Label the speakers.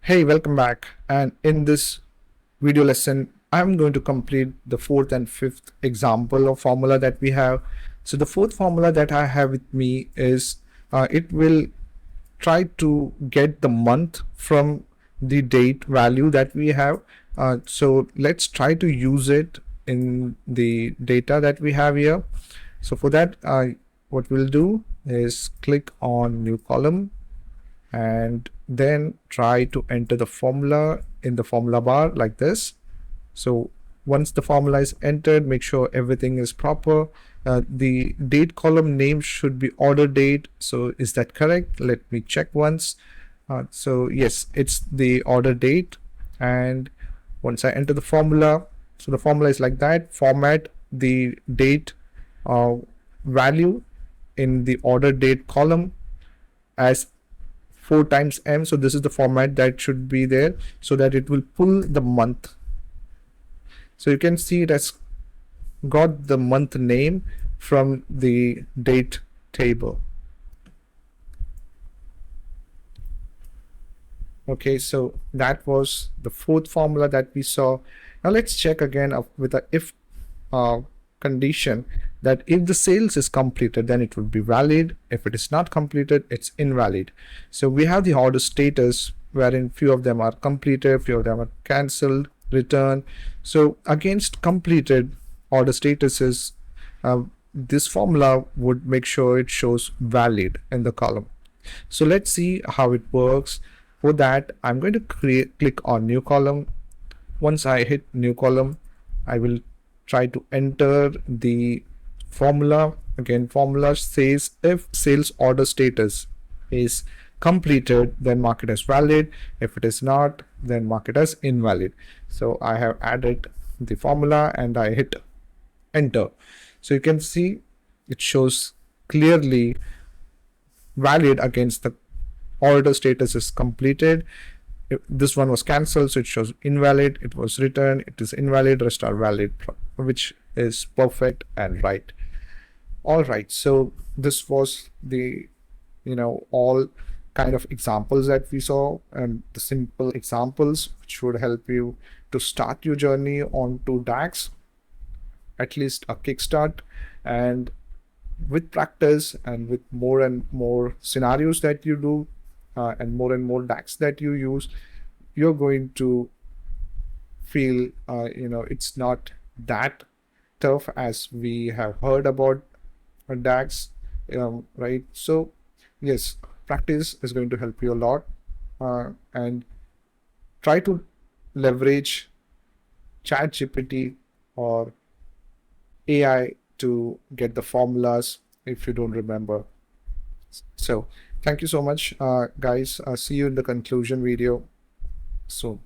Speaker 1: Hey, welcome back. And in this video lesson, I'm going to complete the fourth and fifth example of formula that we have. So the fourth formula that I have with me is it will try to get the month from the date value that we have. So let's try to use it in the data that we have here. So for that, what we'll do is click on new column and then try to enter the formula in the formula bar like this. So once the formula is entered, make sure everything is proper. The date column name should be order date. So is that correct? Let me check once. So yes, it's the order date. And once I enter the formula, so the formula is like that. Format the date value in the order date column as 4 times m. So this is the format that should be there so that it will pull the month. So you can see it has got the month name from the date table. Okay, so that was the fourth formula that we saw. Now let's check again with a if condition, that if the sales is completed, then it would be valid. If it is not completed, it's invalid. So we have the order status wherein few of them are completed, few of them are cancelled, returned. So against completed order statuses, this formula would make sure it shows valid in the column. So let's see how it works. For that, I'm going to click on new column. Once I hit new column, I will try to enter the formula. Again, formula says if sales order status is completed, then mark it as valid. If it is not, then mark it as invalid. So I have added the formula and I hit enter. So you can see it shows clearly valid against the order status is completed. This one was cancelled, so it shows invalid. It was returned, it is invalid. Rest are valid, which is perfect and right. All right, so this was the all kind of examples that we saw, and the simple examples which would help you to start your journey onto DAX, at least a kickstart. And with practice and with more and more scenarios that you do, and more DAX that you use, you're going to feel it's not that tough as we have heard about DAX, right? So yes, practice is going to help you a lot, and try to leverage ChatGPT or AI to get the formulas if you don't remember. So thank you so much, guys. See you in the conclusion video soon.